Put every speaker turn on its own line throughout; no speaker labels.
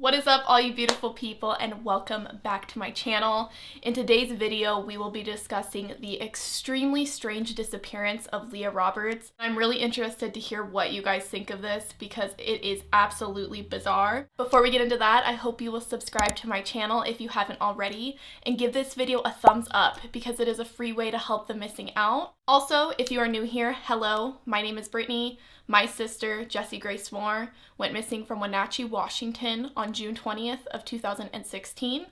What is up, all you beautiful people, and welcome back to my channel. In today's video, we will be discussing the extremely strange disappearance of Leah Roberts. I'm really interested to hear what you guys think of this because it is absolutely bizarre. Before we get into that, I hope you will subscribe to my channel if you haven't already, and give this video a thumbs up because it is a free way to help the missing out. Also, if you are new here, hello, my name is Brittany. My sister, Jessie Grace Moore, went missing from Wenatchee, Washington on June 20th of 2016.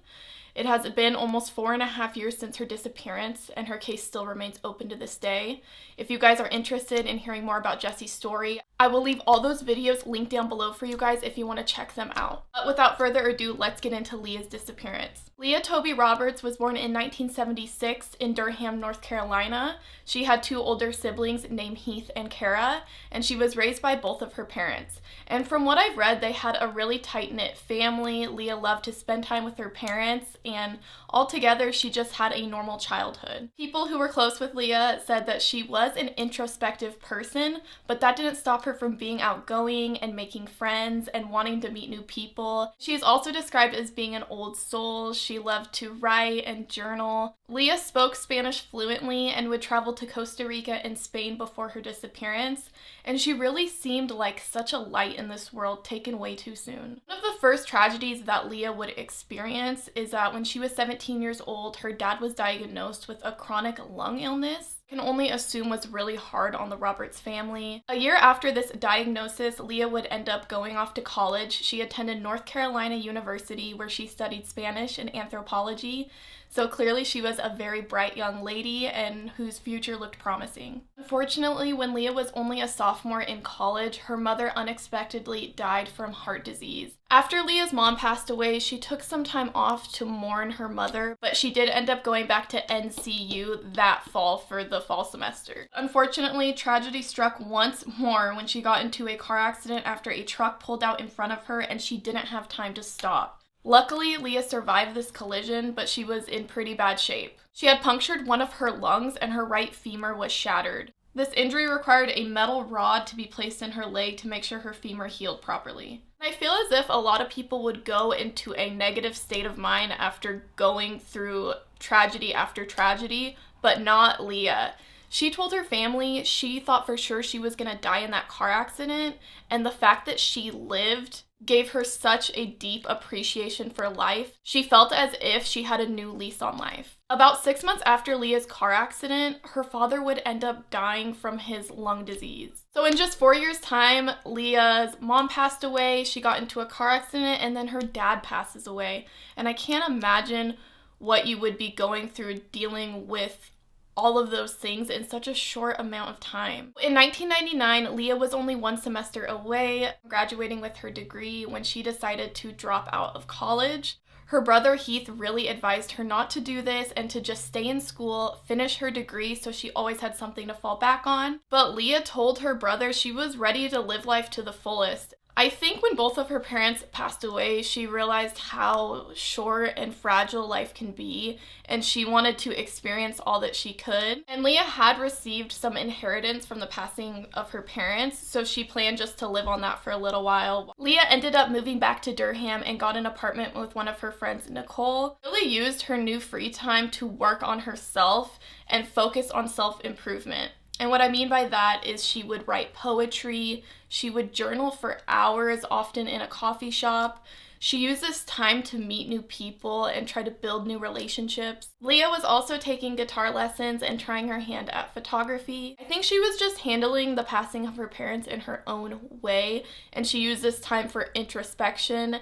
It has been almost 4.5 years since her disappearance, and her case still remains open to this day. If you guys are interested in hearing more about Jessie's story, I will leave all those videos linked down below for you guys if you want to check them out. But without further ado, let's get into Leah's disappearance. Leah Toby Roberts was born in 1976 in Durham, North Carolina. She had two older siblings named Heath and Kara, and she was raised by both of her parents. And from what I've read, they had a really tight-knit family. Leah loved to spend time with her parents, and altogether, she just had a normal childhood. People who were close with Leah said that she was an introspective person, but that didn't stop her from being outgoing and making friends and wanting to meet new people. She is also described as being an old soul. She loved to write and journal. Leah spoke Spanish fluently and would travel to Costa Rica and Spain before her disappearance, and she really seemed like such a light in this world taken way too soon. One of the first tragedies that Leah would experience is that when she was 17 years old, her dad was diagnosed with a chronic lung illness. I can only assume was really hard on the Roberts family. A year after this diagnosis, Leah would end up going off to college. She attended North Carolina University where she studied Spanish and anthropology. So clearly she was a very bright young lady and whose future looked promising. Unfortunately, when Leah was only a sophomore in college, her mother unexpectedly died from heart disease. After Leah's mom passed away, she took some time off to mourn her mother, but she did end up going back to NCU that fall for the fall semester. Unfortunately, tragedy struck once more when she got into a car accident after a truck pulled out in front of her and she didn't have time to stop. Luckily, Leah survived this collision, but she was in pretty bad shape. She had punctured one of her lungs and her right femur was shattered. This injury required a metal rod to be placed in her leg to make sure her femur healed properly. I feel as if a lot of people would go into a negative state of mind after going through tragedy after tragedy, but not Leah. She told her family she thought for sure she was gonna die in that car accident, and the fact that she lived gave her such a deep appreciation for life. She felt as if she had a new lease on life. About 6 months after Leah's car accident, her father would end up dying from his lung disease. So in just 4 years' time, Leah's mom passed away, she got into a car accident, and then her dad passes away. And I can't imagine what you would be going through dealing with all of those things in such a short amount of time. In 1999, Leah was only one semester away from graduating with her degree when she decided to drop out of college. Her brother Heath really advised her not to do this and to just stay in school, finish her degree so she always had something to fall back on. But Leah told her brother she was ready to live life to the fullest. I think when both of her parents passed away, she realized how short and fragile life can be, and she wanted to experience all that she could. And Leah had received some inheritance from the passing of her parents, so she planned just to live on that for a little while. Leah ended up moving back to Durham and got an apartment with one of her friends, Nicole. Really used her new free time to work on herself and focus on self-improvement. And what I mean by that is she would write poetry, she would journal for hours, often in a coffee shop. She used this time to meet new people and try to build new relationships. Leah was also taking guitar lessons and trying her hand at photography. I think she was just handling the passing of her parents in her own way, and she used this time for introspection.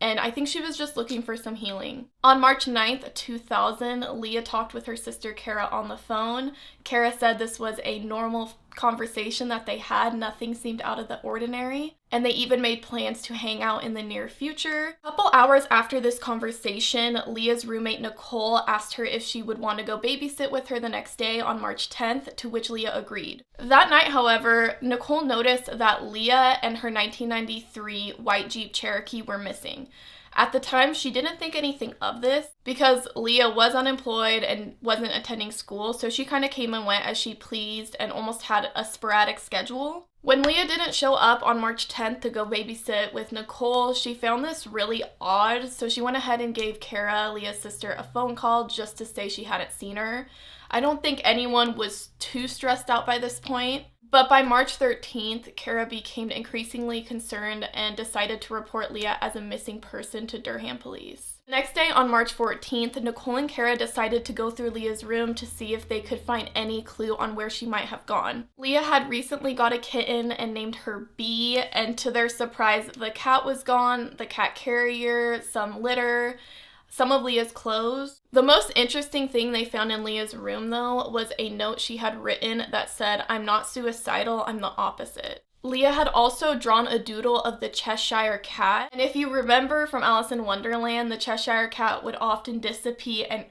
And I think she was just looking for some healing. On March 9th, 2000, Leah talked with her sister Kara on the phone. Kara said this was a normal conversation that they had. Nothing seemed out of the ordinary. And they even made plans to hang out in the near future. A couple hours after this conversation, Leah's roommate Nicole asked her if she would want to go babysit with her the next day on March 10th, to which Leah agreed. That night, however, Nicole noticed that Leah and her 1993 white Jeep Cherokee were missing. At the time, she didn't think anything of this because Leah was unemployed and wasn't attending school, so she kind of came and went as she pleased and almost had a sporadic schedule. When Leah didn't show up on March 10th to go babysit with Nicole, she found this really odd, so she went ahead and gave Kara, Leah's sister, a phone call just to say she hadn't seen her. I don't think anyone was too stressed out by this point, but by March 13th, Kara became increasingly concerned and decided to report Leah as a missing person to Durham police. The next day, on March 14th, Nicole and Kara decided to go through Leah's room to see if they could find any clue on where she might have gone. Leah had recently got a kitten and named her Bee, and to their surprise, the cat was gone, the cat carrier, some litter, some of Leah's clothes. The most interesting thing they found in Leah's room, though, was a note she had written that said, "I'm not suicidal, I'm the opposite." Leah had also drawn a doodle of the Cheshire Cat, and if you remember from Alice in Wonderland, the Cheshire Cat would often disappear.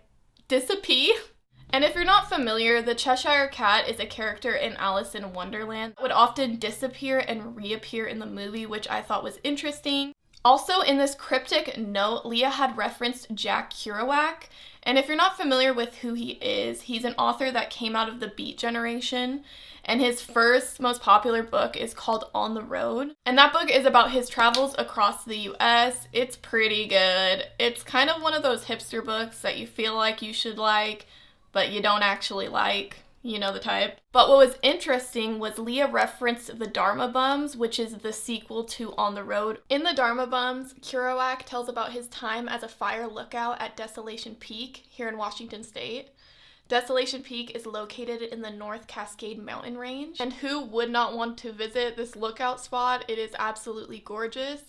And if you're not familiar, the Cheshire Cat is a character in Alice in Wonderland that would often disappear and reappear in the movie, which I thought was interesting. Also, in this cryptic note, Leah had referenced Jack Kerouac, and if you're not familiar with who he is, he's an author that came out of the Beat generation, and his first most popular book is called On the Road, and that book is about his travels across the US. It's pretty good. It's kind of one of those hipster books that you feel like you should like, but you don't actually like. You know the type. But what was interesting was Leah referenced the Dharma Bums, which is the sequel to On the Road. In the Dharma Bums, Kerouac tells about his time as a fire lookout at Desolation Peak here in Washington State. Desolation Peak is located in the North Cascade mountain range, and who would not want to visit this lookout spot? It is absolutely gorgeous.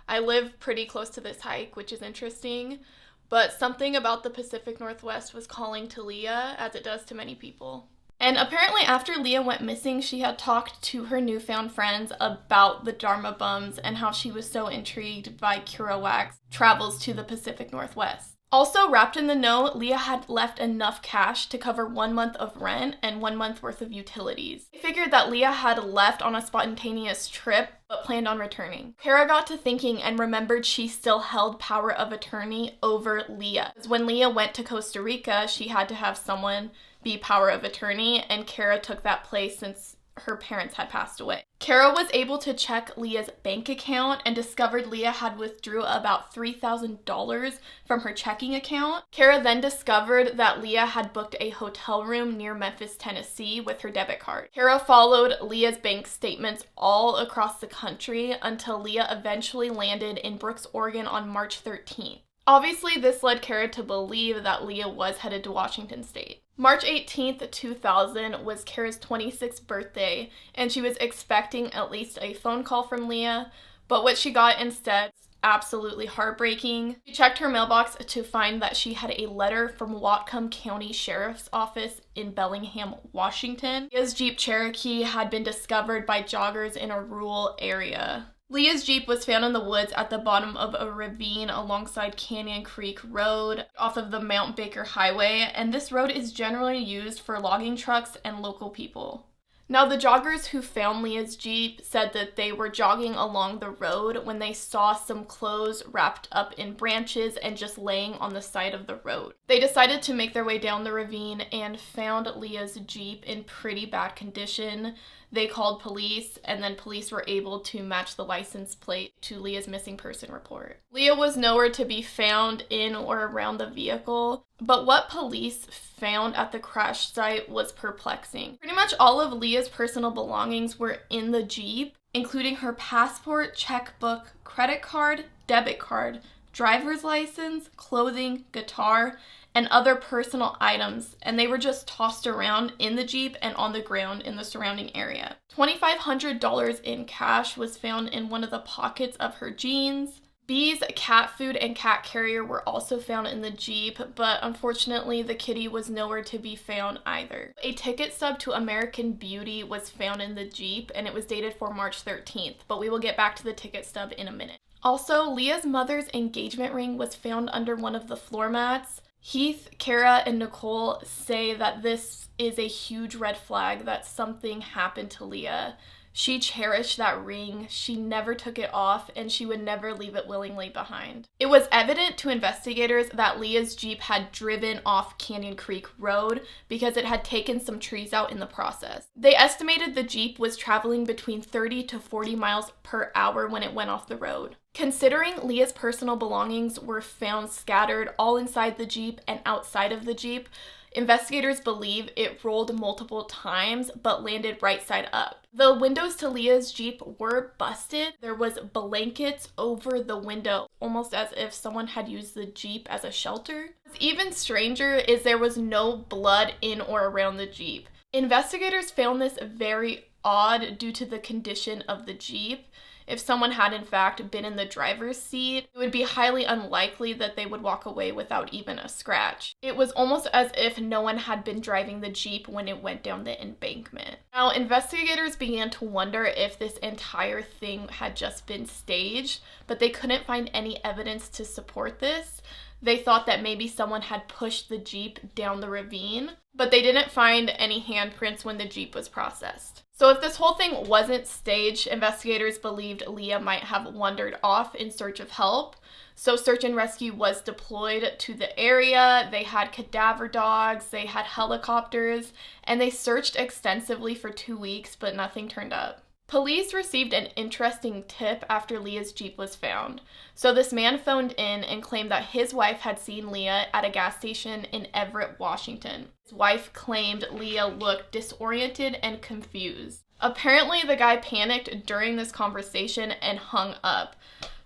I live pretty close to this hike, which is interesting. But something about the Pacific Northwest was calling to Leah, as it does to many people. And apparently after Leah went missing, she had talked to her newfound friends about the Dharma Bums and how she was so intrigued by Kerouac's travels to the Pacific Northwest. Also wrapped in the note, Leah had left enough cash to cover 1 month of rent and 1 month worth of utilities. They figured that Leah had left on a spontaneous trip but planned on returning. Kara got to thinking and remembered she still held power of attorney over Leah. Because when Leah went to Costa Rica, she had to have someone be power of attorney, and Kara took that place since her parents had passed away. Kara was able to check Leah's bank account and discovered Leah had withdrew about $3,000 from her checking account. Kara then discovered that Leah had booked a hotel room near Memphis, Tennessee with her debit card. Kara followed Leah's bank statements all across the country until Leah eventually landed in Brooks, Oregon on March 13th. Obviously, this led Kara to believe that Leah was headed to Washington State. March 18th, 2000 was Kara's 26th birthday, and she was expecting at least a phone call from Leah, but what she got instead was absolutely heartbreaking. She checked her mailbox to find that she had a letter from Whatcom County Sheriffs office in Bellingham, Washington. Leah's Jeep Cherokee had been discovered by joggers in a rural area. Leah's Jeep was found in the woods at the bottom of a ravine alongside Canyon Creek Road off of the Mount Baker Highway, and this road is generally used for logging trucks and local people. Now, the joggers who found Leah's Jeep said that they were jogging along the road when they saw some clothes wrapped up in branches and just laying on the side of the road. They decided to make their way down the ravine and found Leah's Jeep in pretty bad condition. They called police, and then police were able to match the license plate to Leah's missing person report. Leah was nowhere to be found in or around the vehicle, but what police found at the crash site was perplexing. Pretty much all of Leah's personal belongings were in the Jeep, including her passport, checkbook, credit card, debit card, driver's license, clothing, guitar, and other personal items, and they were just tossed around in the Jeep and on the ground in the surrounding area. $2,500 in cash was found in one of the pockets of her jeans. Bee's cat food and cat carrier were also found in the Jeep, but unfortunately the kitty was nowhere to be found either. A ticket stub to American Beauty was found in the Jeep, and it was dated for March 13th, but we will get back to the ticket stub in a minute. Also, Leah's mother's engagement ring was found under one of the floor mats. Heath, Kara, and Nicole say that this is a huge red flag that something happened to Leah. She cherished that ring, she never took it off, and she would never leave it willingly behind. It was evident to investigators that Leah's Jeep had driven off Canyon Creek Road because it had taken some trees out in the process. They estimated the Jeep was traveling between 30 to 40 miles per hour when it went off the road. Considering Leah's personal belongings were found scattered all inside the Jeep and outside of the Jeep, investigators believe it rolled multiple times but landed right side up. The windows to Leah's Jeep were busted. There was blankets over the window, almost as if someone had used the Jeep as a shelter. What's even stranger is there was no blood in or around the Jeep. Investigators found this very odd due to the condition of the Jeep. If someone had in fact been in the driver's seat, it would be highly unlikely that they would walk away without even a scratch. It was almost as if no one had been driving the Jeep when it went down the embankment. Now, investigators began to wonder if this entire thing had just been staged, but they couldn't find any evidence to support this. They thought that maybe someone had pushed the Jeep down the ravine, but they didn't find any handprints when the Jeep was processed. So if this whole thing wasn't staged, investigators believed Leah might have wandered off in search of help. So search and rescue was deployed to the area. They had cadaver dogs, they had helicopters, and they searched extensively for 2 weeks, but nothing turned up. Police received an interesting tip after Leah's Jeep was found. So this man phoned in and claimed that his wife had seen Leah at a gas station in Everett, Washington. His wife claimed Leah looked disoriented and confused. Apparently, the guy panicked during this conversation and hung up.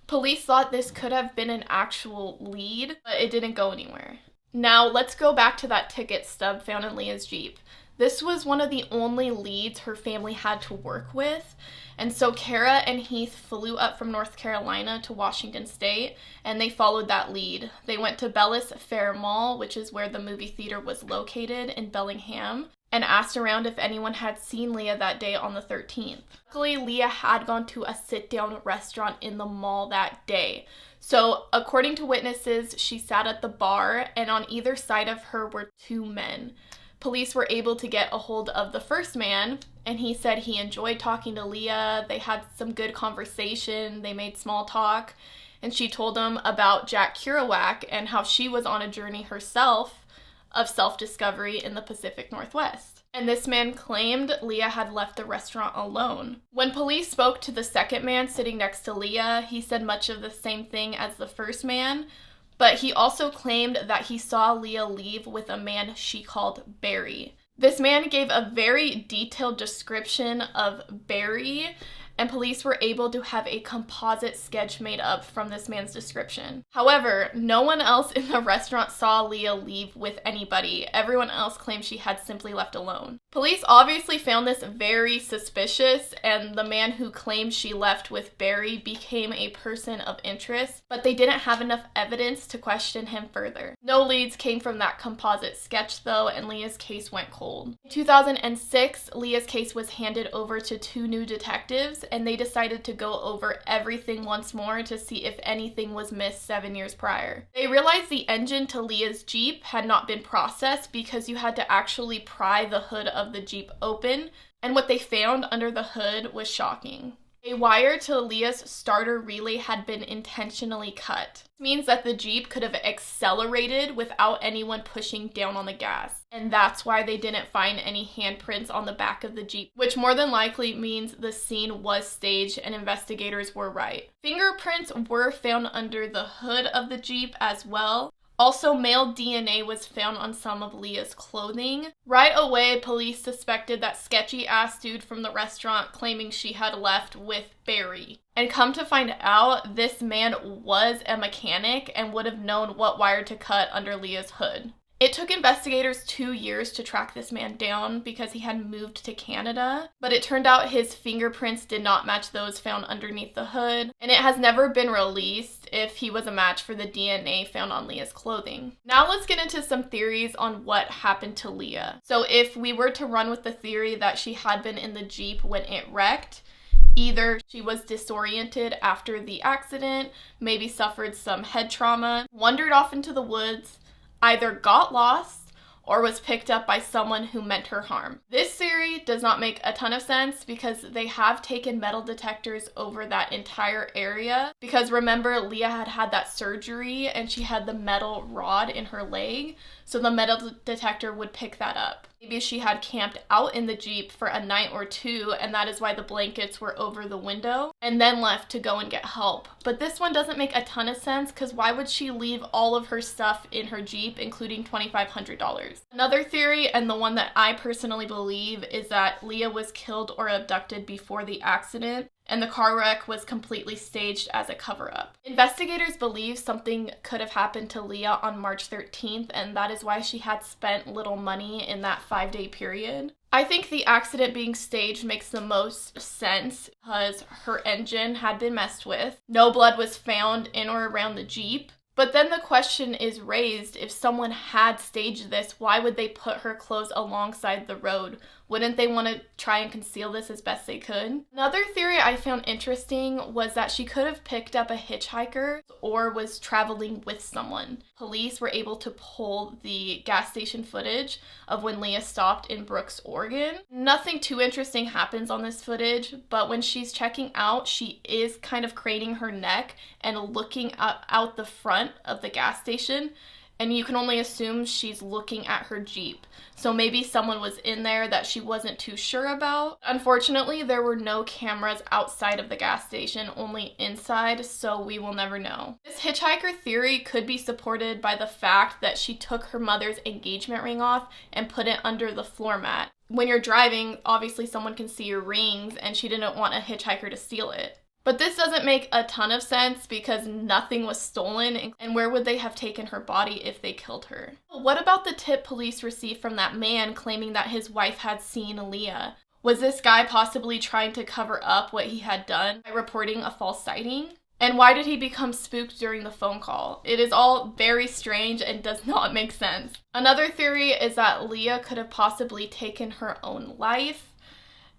Police thought this could have been an actual lead, but it didn't go anywhere. Now, let's go back to that ticket stub found in Leah's Jeep. This was one of the only leads her family had to work with, and so Kara and Heath flew up from North Carolina to Washington State, and they followed that lead. They went to Bellis Fair Mall, which is where the movie theater was located in Bellingham, and asked around if anyone had seen Leah that day on the 13th. Luckily, Leah had gone to a sit-down restaurant in the mall that day. So, according to witnesses, she sat at the bar, and on either side of her were 2 men. Police were able to get a hold of the first man, and he said he enjoyed talking to Leah. They had some good conversation, they made small talk, and she told him about Jack Kerouac and how she was on a journey herself of self-discovery in the Pacific Northwest. And this man claimed Leah had left the restaurant alone. When police spoke to the second man sitting next to Leah, he said much of the same thing as the first man, but he also claimed that he saw Leah leave with a man she called Barry. This man gave a very detailed description of Barry, and police were able to have a composite sketch made up from this man's description. However, no one else in the restaurant saw Leah leave with anybody. Everyone else claimed she had simply left alone. Police obviously found this very suspicious, and the man who claimed she left with Barry became a person of interest, but they didn't have enough evidence to question him further. No leads came from that composite sketch though, and Leah's case went cold. In 2006, Leah's case was handed over to 2 new detectives, and they decided to go over everything once more to see if anything was missed 7 years prior. They realized the engine to Leah's Jeep had not been processed because you had to actually pry the hood of the Jeep open, and what they found under the hood was shocking. A wire to Leah's starter relay had been intentionally cut. This means that the Jeep could have accelerated without anyone pushing down on the gas. And that's why they didn't find any handprints on the back of the Jeep, which more than likely means the scene was staged and investigators were right. Fingerprints were found under the hood of the Jeep as well. Also, male DNA was found on some of Leah's clothing. Right away, police suspected that sketchy-ass dude from the restaurant claiming she had left with Barry. And come to find out, this man was a mechanic and would have known what wire to cut under Leah's hood. It took investigators 2 years to track this man down because he had moved to Canada, but it turned out his fingerprints did not match those found underneath the hood, and it has never been released if he was a match for the DNA found on Leah's clothing. Now let's get into some theories on what happened to Leah. So if we were to run with the theory that she had been in the Jeep when it wrecked, either she was disoriented after the accident, maybe suffered some head trauma, wandered off into the woods, either got lost or was picked up by someone who meant her harm. This theory does not make a ton of sense because they have taken metal detectors over that entire area. Because remember, Leah had had that surgery and she had the metal rod in her leg, so the metal detector would pick that up. Maybe she had camped out in the Jeep for a night or two, and that is why the blankets were over the window, and then left to go and get help. But this one doesn't make a ton of sense because why would she leave all of her stuff in her Jeep, including $2,500? Another theory, and the one that I personally believe, is that Leah was killed or abducted before the accident, and the car wreck was completely staged as a cover-up. Investigators believe something could have happened to Leah on March 13th, and that is why she had spent little money in that 5-day period. I think the accident being staged makes the most sense because her engine had been messed with. No blood was found in or around the Jeep. But then the question is raised, if someone had staged this, why would they put her clothes alongside the road? Wouldn't they want to try and conceal this as best they could? Another theory I found interesting was that she could have picked up a hitchhiker or was traveling with someone. Police were able to pull the gas station footage of when Leah stopped in Brooks, Oregon. Nothing too interesting happens on this footage, but when she's checking out, she is kind of craning her neck and looking out the front of the gas station, and you can only assume she's looking at her Jeep. So maybe someone was in there that she wasn't too sure about. Unfortunately, there were no cameras outside of the gas station, only inside, so we will never know. This hitchhiker theory could be supported by the fact that she took her mother's engagement ring off and put it under the floor mat. When you're driving, obviously someone can see your rings, and she didn't want a hitchhiker to steal it. But this doesn't make a ton of sense because nothing was stolen, and where would they have taken her body if they killed her? What about the tip police received from that man claiming that his wife had seen Leah? Was this guy possibly trying to cover up what he had done by reporting a false sighting? And why did he become spooked during the phone call? It is all very strange and does not make sense. Another theory is that Leah could have possibly taken her own life.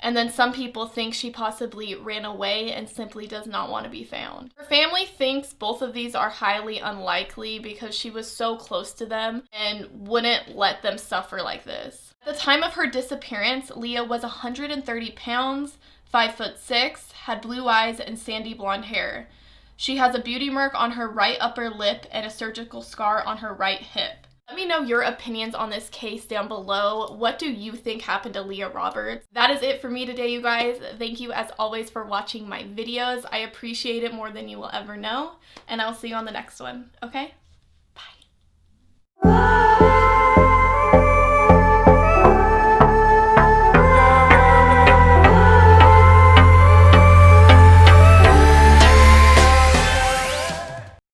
And then some people think she possibly ran away and simply does not want to be found. Her family thinks both of these are highly unlikely because she was so close to them and wouldn't let them suffer like this. At the time of her disappearance, Leah was 130 pounds, 5'6", had blue eyes and sandy blonde hair. She has a beauty mark on her right upper lip and a surgical scar on her right hip. Let me know your opinions on this case down below. What do you think happened to Leah Roberts? That is it for me today, you guys. Thank you as always for watching my videos. I appreciate it more than you will ever know, and I'll see you on the next one, okay?